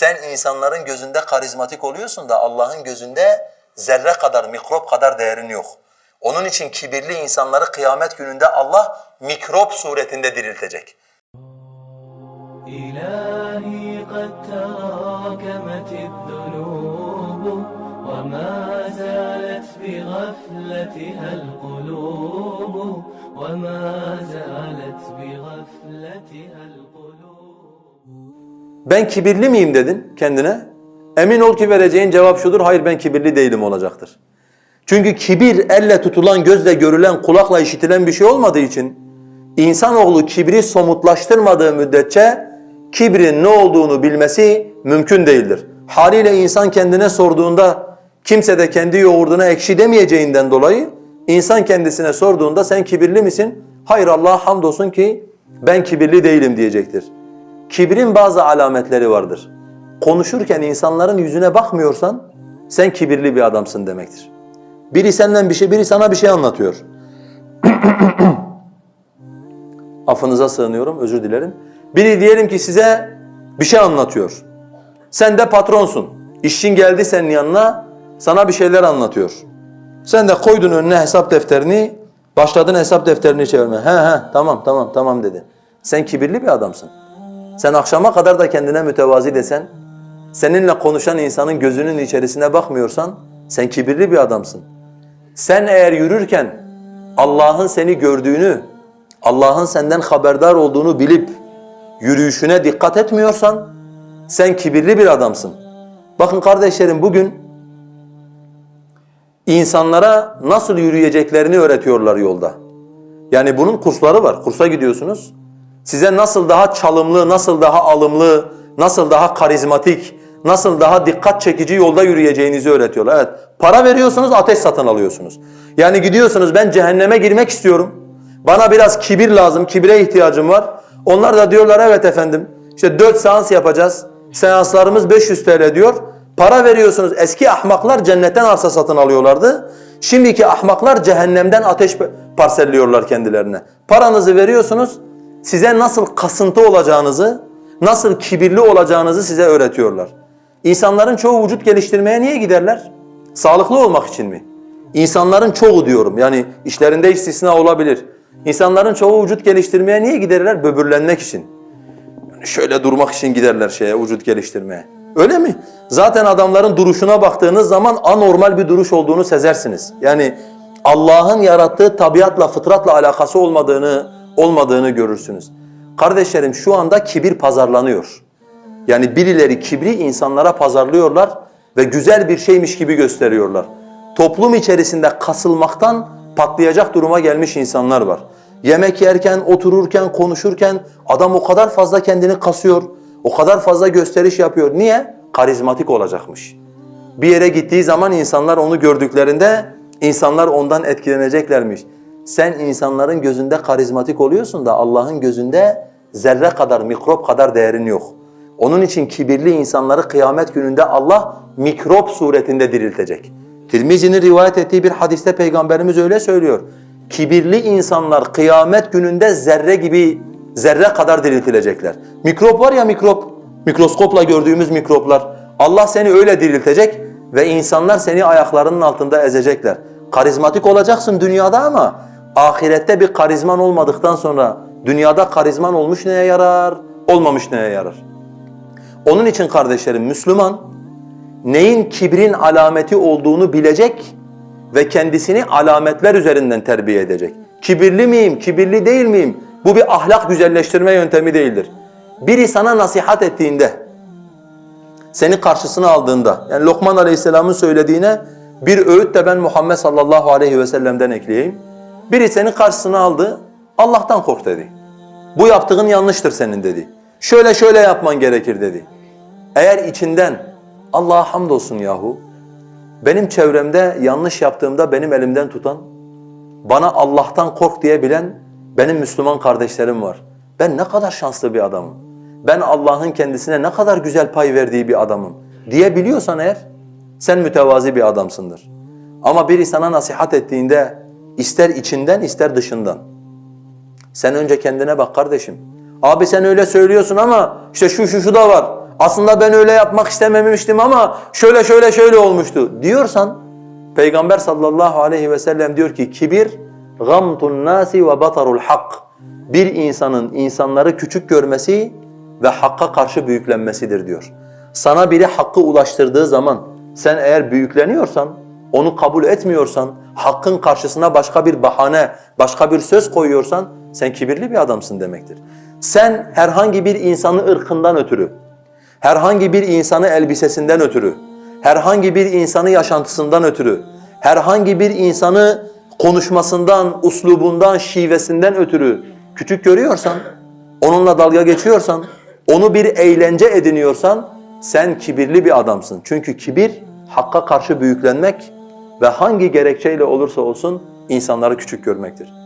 Sen insanların gözünde karizmatik oluyorsun da Allah'ın gözünde zerre kadar, mikrop kadar değerin yok. Onun için kibirli insanları kıyamet gününde Allah mikrop suretinde diriltecek. إلهي قد تراكمت الذنوب وما زالت بغفلتها القلوب وما زالت بغفلتها القلوب. Ben kibirli miyim dedin kendine. Emin ol ki vereceğin cevap şudur: hayır, ben kibirli değilim olacaktır. Çünkü kibir elle tutulan, gözle görülen, kulakla işitilen bir şey olmadığı için insanoğlu kibri somutlaştırmadığı müddetçe kibrin ne olduğunu bilmesi mümkün değildir. Haliyle insan kendine sorduğunda kimse de kendi yoğurduna ekşi demeyeceğinden dolayı insan kendisine sorduğunda sen kibirli misin? Hayır, Allah'a hamdolsun ki ben kibirli değilim diyecektir. Kibrin bazı alametleri vardır. Konuşurken insanların yüzüne bakmıyorsan sen kibirli bir adamsın demektir. Biri sana bir şey anlatıyor. Affınıza sığınıyorum, özür dilerim. Biri diyelim ki size bir şey anlatıyor. Sen de patronsun. İşçin geldi senin yanına, sana bir şeyler anlatıyor. Sen de koydun önüne hesap defterini, başladın hesap defterini çevirmeye. Tamam dedi. Sen kibirli bir adamsın. Sen akşama kadar da kendine mütevazi desen, seninle konuşan insanın gözünün içerisine bakmıyorsan sen kibirli bir adamsın. Sen eğer yürürken Allah'ın seni gördüğünü, Allah'ın senden haberdar olduğunu bilip yürüyüşüne dikkat etmiyorsan sen kibirli bir adamsın. Bakın kardeşlerim, bugün insanlara nasıl yürüyeceklerini öğretiyorlar yolda. Yani bunun kursları var. Kursa gidiyorsunuz. Size nasıl daha çalımlı, nasıl daha alımlı, nasıl daha karizmatik, nasıl daha dikkat çekici yolda yürüyeceğinizi öğretiyorlar. Evet, para veriyorsunuz, ateş satın alıyorsunuz. Yani gidiyorsunuz, ben cehenneme girmek istiyorum. Bana biraz kibir lazım, kibre ihtiyacım var. Onlar da diyorlar evet efendim, işte 4 seans yapacağız. Seanslarımız 500 TL diyor. Para veriyorsunuz. Eski ahmaklar cennetten arsa satın alıyorlardı. Şimdiki ahmaklar cehennemden ateş parselliyorlar kendilerine. Paranızı veriyorsunuz. Size nasıl kasıntı olacağınızı, nasıl kibirli olacağınızı size öğretiyorlar. İnsanların çoğu vücut geliştirmeye niye giderler? Sağlıklı olmak için mi? İnsanların çoğu diyorum, yani işlerinde istisna olabilir. İnsanların çoğu vücut geliştirmeye niye giderler? Böbürlenmek için. Yani şöyle durmak için giderler vücut geliştirmeye. Öyle mi? Zaten adamların duruşuna baktığınız zaman anormal bir duruş olduğunu sezersiniz. Yani Allah'ın yarattığı tabiatla, fıtratla alakası olmadığını görürsünüz. Kardeşlerim, şu anda kibir pazarlanıyor. Yani birileri kibri insanlara pazarlıyorlar ve güzel bir şeymiş gibi gösteriyorlar. Toplum içerisinde kasılmaktan patlayacak duruma gelmiş insanlar var. Yemek yerken, otururken, konuşurken adam o kadar fazla kendini kasıyor, o kadar fazla gösteriş yapıyor. Niye? Karizmatik olacakmış. Bir yere gittiği zaman insanlar onu gördüklerinde insanlar ondan etkileneceklermiş. Sen insanların gözünde karizmatik oluyorsun da Allah'ın gözünde zerre kadar, mikrop kadar değerin yok. Onun için kibirli insanları kıyamet gününde Allah mikrop suretinde diriltecek. Tirmizi'nin rivayet ettiği bir hadiste Peygamberimiz öyle söylüyor. Kibirli insanlar kıyamet gününde zerre kadar diriltilecekler. Mikrop var ya, mikroskopla gördüğümüz mikroplar. Allah seni öyle diriltecek ve insanlar seni ayaklarının altında ezecekler. Karizmatik olacaksın dünyada ama ahirette bir karizman olmadıktan sonra dünyada karizman olmuş neye yarar, olmamış neye yarar? Onun için kardeşlerim, Müslüman neyin kibrin alameti olduğunu bilecek ve kendisini alametler üzerinden terbiye edecek. Kibirli miyim, kibirli değil miyim? Bu bir ahlak güzelleştirme yöntemi değildir. Biri sana nasihat ettiğinde, seni karşısına aldığında, yani Lokman Aleyhisselam'ın söylediğine bir öğüt de ben Muhammed sallallahu aleyhi ve sellem'den ekleyeyim. Biri seni karşısına aldı, Allah'tan kork dedi. Bu yaptığın yanlıştır senin dedi. Şöyle yapman gerekir dedi. Eğer içinden Allah'a hamdolsun yahu, benim çevremde yanlış yaptığımda benim elimden tutan, bana Allah'tan kork diyebilen benim Müslüman kardeşlerim var. Ben ne kadar şanslı bir adamım. Ben Allah'ın kendisine ne kadar güzel pay verdiği bir adamım diyebiliyorsan eğer sen mütevazi bir adamsındır. Ama biri sana nasihat ettiğinde ister içinden ister dışından, sen önce kendine bak kardeşim. Abi sen öyle söylüyorsun ama işte şu da var. aslında ben öyle yapmak istememiştim ama şöyle olmuştu diyorsan, Peygamber sallallahu aleyhi ve sellem diyor ki kibir gamtun nasi ve batarul hak. Bir insanın insanları küçük görmesi ve hakka karşı büyüklenmesidir diyor. Sana biri hakkı ulaştırdığı zaman sen eğer büyükleniyorsan, onu kabul etmiyorsan, hakkın karşısına başka bir bahane, başka bir söz koyuyorsan sen kibirli bir adamsın demektir. Sen herhangi bir insanı ırkından ötürü, herhangi bir insanı elbisesinden ötürü, herhangi bir insanı yaşantısından ötürü, herhangi bir insanı konuşmasından, uslubundan, şivesinden ötürü küçük görüyorsan, onunla dalga geçiyorsan, onu bir eğlence ediniyorsan sen kibirli bir adamsın. Çünkü kibir hakka karşı büyüklenmek ve hangi gerekçeyle olursa olsun insanları küçük görmektir.